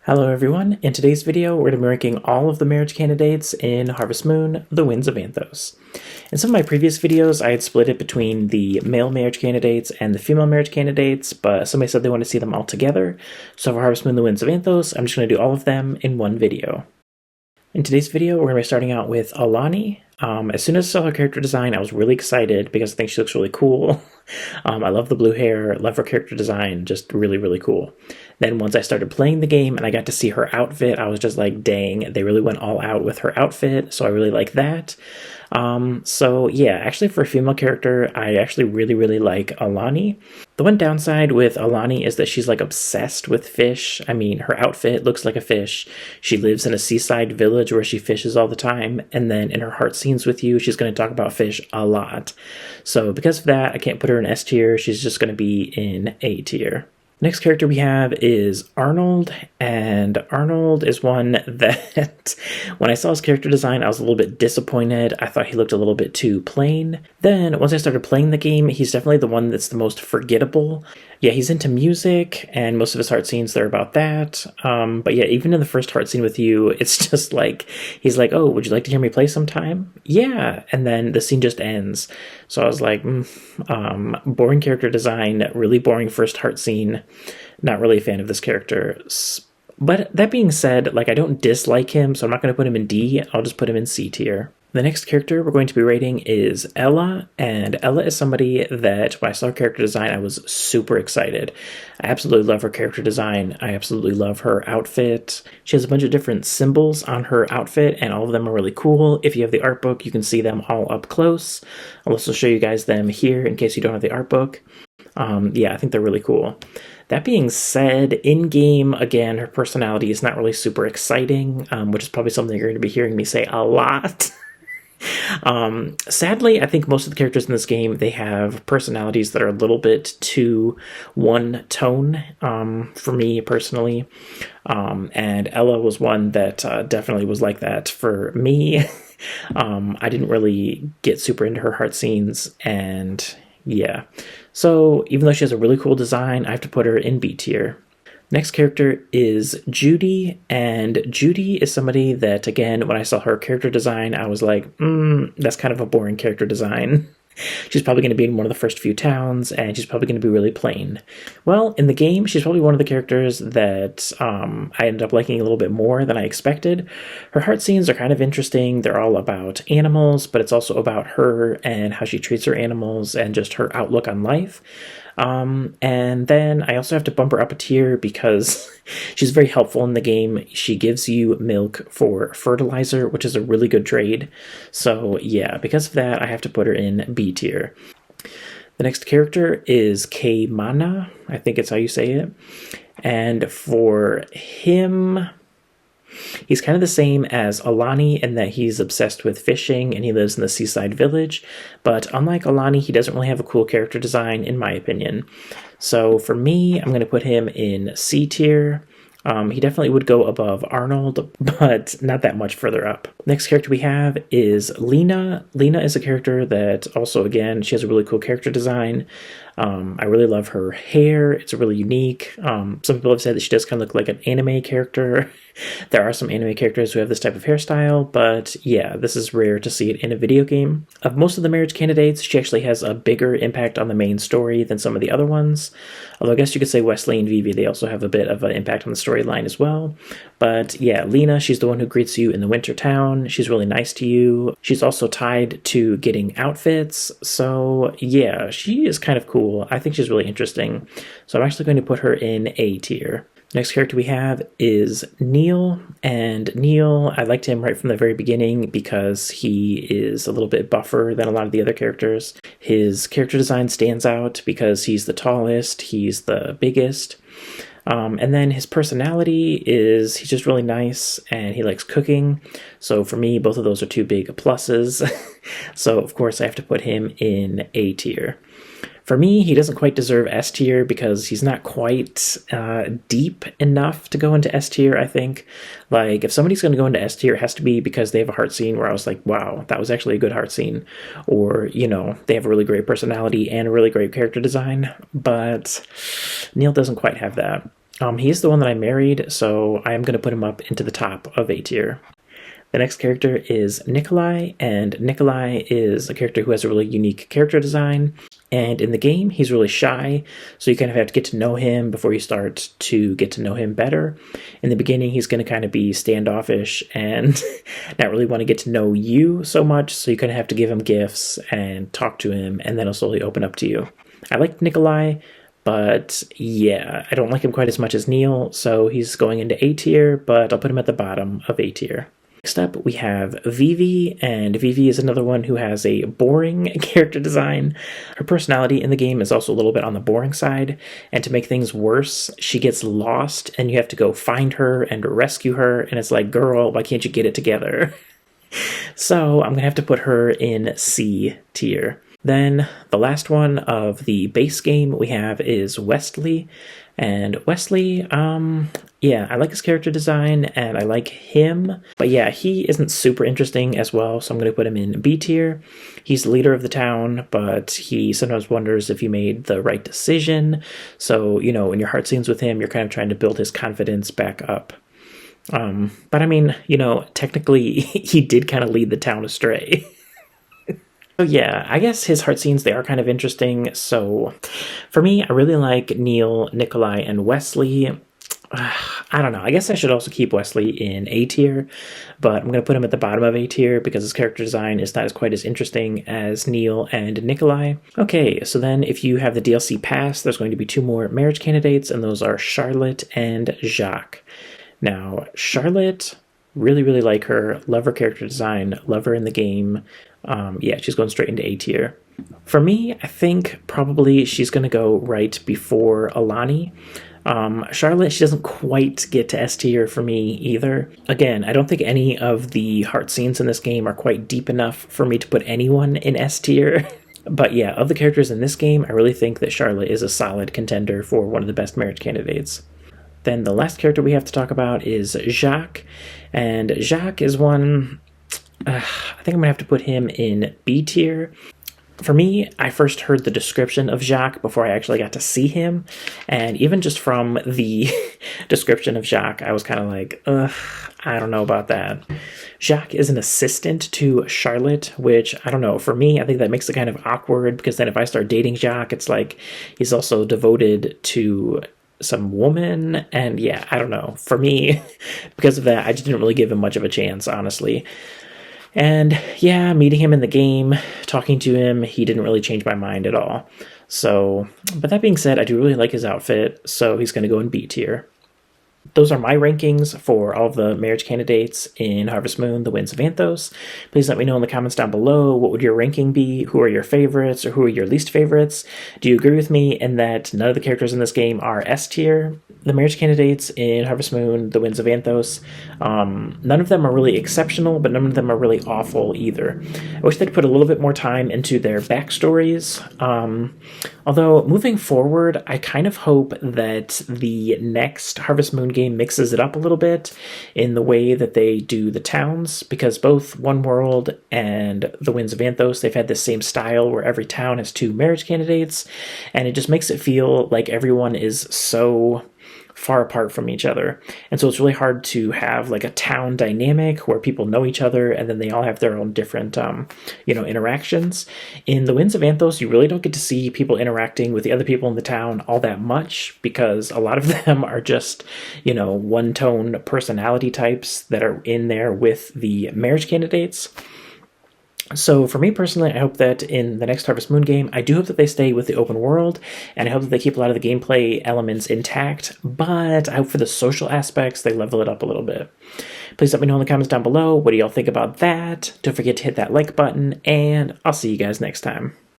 Hello everyone, in today's video we're going to be ranking all of the marriage candidates in Harvest Moon, The Winds of Anthos. In some of my previous videos I had split it between the male marriage candidates and the female marriage candidates, but somebody said they want to see them all together, so for Harvest Moon, The Winds of Anthos, I'm just going to do all of them in one video. In today's video we're going to be starting out with Alani. As soon as I saw her character design I was really excited because I think she looks really cool. I love the blue hair, love her character design, just really cool. Then once I started playing the game and I got to see her outfit, I was just like, dang, they really went all out with her outfit, so I really like that. So yeah, actually for a female character, I actually really like Alani. The one downside with Alani is that she's like obsessed with fish. I mean, her outfit looks like a fish. She lives in a seaside village where she fishes all the time, and then in her heart scenes with you, she's going to talk about fish a lot. So because of that, I can't put her in S tier. She's just going to be in A tier. Next character we have is Arnold, and Arnold is one that when I saw his character design I was a little bit disappointed. I thought he looked a little bit too plain. Then once I started playing the game, he's definitely the one that's the most forgettable. Yeah, he's into music and most of his heart scenes they're about that. But yeah, even in the first heart scene with you, it's just like, he's like, oh, would you like to hear me play sometime? Yeah, and then the scene just ends. So I was like, boring character design, really boring first heart scene. Not really a fan of this character. But that being said, like, I don't dislike him, so I'm not going to put him in D. I'll just put him in C tier. The next character we're going to be rating is Ella, and Ella is somebody that when I saw her character design, I was super excited. I absolutely love her character design. I absolutely love her outfit. She has a bunch of different symbols on her outfit, and all of them are really cool. If you have the art book, you can see them all up close. I'll also show you guys them here in case you don't have the art book. Yeah, I think they're really cool. That being said, in-game, again, her personality is not really super exciting, which is probably something you're going to be hearing me say a lot. Sadly, I think most of the characters in this game, they have personalities that are a little bit too one tone, for me personally. And Ella was one that definitely was like that for me. I didn't really get super into her heart scenes, and yeah. So even though she has a really cool design, I have to put her in B tier. Next character is Judy, and Judy is somebody that, again, when I saw her character design, I was like, that's kind of a boring character design. She's probably going to be in one of the first few towns, and she's probably going to be really plain. Well, in the game, she's probably one of the characters that I ended up liking a little bit more than I expected. Her heart scenes are kind of interesting. They're all about animals, but it's also about her and how she treats her animals and just her outlook on life. And then I also have to bump her up a tier because she's very helpful in the game. She gives you milk for fertilizer, which is a really good trade. So yeah, because of that, I have to put her in B tier. The next character is Kaimana. I think it's how you say it. And for him, he's kind of the same as Alani in that he's obsessed with fishing and he lives in the seaside village, but unlike Alani, he doesn't really have a cool character design in my opinion. So for me, I'm going to put him in C tier. He definitely would go above Arnold, but not that much further up. Next character we have is Lina. Lina is a character that also, again, she has a really cool character design. I really love her hair. It's really unique. Some people have said that she does kind of look like an anime character. There are some anime characters who have this type of hairstyle, but yeah, this is rare to see it in a video game. Of most of the marriage candidates, she actually has a bigger impact on the main story than some of the other ones. Although I guess you could say Wesley and Vivi, they also have a bit of an impact on the storyline as well. But yeah, Lina, she's the one who greets you in the winter town. She's really nice to you. She's also tied to getting outfits. So yeah, she is kind of cool. I think she's really interesting. So I'm actually going to put her in A tier. Next character we have is Neil, and Neil, I liked him right from the very beginning because he is a little bit buffer than a lot of the other characters. His character design stands out because he's the tallest, he's the biggest, and then his personality is, he's just really nice and he likes cooking. So for me, both of those are two big pluses. So of course I have to put him in A tier. For me, he doesn't quite deserve S tier because he's not quite deep enough to go into S tier, I think. Like, if somebody's going to go into S tier, it has to be because they have a heart scene where I was like, wow, that was actually a good heart scene. Or, you know, they have a really great personality and a really great character design. But Neil doesn't quite have that. He's the one that I married, so I am going to put him up into the top of A tier. The next character is Nikolai, and Nikolai is a character who has a really unique character design. And in the game, he's really shy, so you kind of have to get to know him before you start to get to know him better. In the beginning, he's going to kind of be standoffish and not really want to get to know you so much, so you kind of have to give him gifts and talk to him, and then he'll slowly open up to you. I like Nikolai, but yeah, I don't like him quite as much as Neil, so he's going into A tier, but I'll put him at the bottom of A tier. Next up, we have Vivi, and Vivi is another one who has a boring character design. Her personality in the game is also a little bit on the boring side, and to make things worse, she gets lost, and you have to go find her and rescue her, and it's like, girl, why can't you get it together? So I'm going to have to put her in C tier. Then the last one of the base game we have is Westley. And Wesley, yeah, I like his character design and I like him. But yeah, he isn't super interesting as well, so I'm going to put him in B tier. He's the leader of the town, but he sometimes wonders if he made the right decision. So, you know, in your heart scenes with him, you're kind of trying to build his confidence back up. But I mean, you know, technically he did kind of lead the town astray. So yeah, I guess his heart scenes, they are kind of interesting. So for me, I really like Neil, Nikolai, and Wesley. I don't know. I guess I should also keep Wesley in A tier, but I'm going to put him at the bottom of A tier because his character design is not quite as interesting as Neil and Nikolai. Okay, so then if you have the DLC pass, there's going to be 2 more marriage candidates, and those are Charlotte and Jacques. Now, Charlotte, really, really like her. Love her character design. Love her in the game. Yeah, she's going straight into A tier. For me, I think probably she's going to go right before Alani. Charlotte, she doesn't quite get to S tier for me either. Again, I don't think any of the heart scenes in this game are quite deep enough for me to put anyone in S tier. But yeah, of the characters in this game, I really think that Charlotte is a solid contender for one of the best marriage candidates. Then the last character we have to talk about is Jacques. And Jacques is one... I think I'm going to have to put him in B tier. For me, I first heard the description of Jacques before I actually got to see him. And even just from the description of Jacques, I was kind of like, I don't know about that. Jacques is an assistant to Charlotte, which, I don't know, for me, I think that makes it kind of awkward, because then if I start dating Jacques, it's like he's also devoted to some woman, and yeah, I don't know. For me, because of that, I just didn't really give him much of a chance, honestly. And yeah, meeting him in the game, talking to him, he didn't really change my mind at all. So, but that being said, I do really like his outfit, so he's going to go in B tier. Those are my rankings for all of the marriage candidates in Harvest Moon, The Winds of Anthos. Please let me know in the comments down below, what would your ranking be? Who are your favorites, or who are your least favorites? Do you agree with me in that none of the characters in this game are S tier? The marriage candidates in Harvest Moon, The Winds of Anthos, none of them are really exceptional, but none of them are really awful either. I wish they'd put a little bit more time into their backstories. Although, moving forward, I kind of hope that the next Harvest Moon game mixes it up a little bit in the way that they do the towns, because both One World and The Winds of Anthos, they've had the same style where every town has 2 marriage candidates, and it just makes it feel like everyone is so far apart from each other. And so it's really hard to have like a town dynamic where people know each other and then they all have their own different, interactions. In The Winds of Anthos, you really don't get to see people interacting with the other people in the town all that much, because a lot of them are just, one-tone personality types that are in there with the marriage candidates. So for me personally, I hope that in the next Harvest Moon game, I do hope that they stay with the open world, and I hope that they keep a lot of the gameplay elements intact, but I hope for the social aspects, they level it up a little bit. Please let me know in the comments down below, what do y'all think about that? Don't forget to hit that like button, and I'll see you guys next time.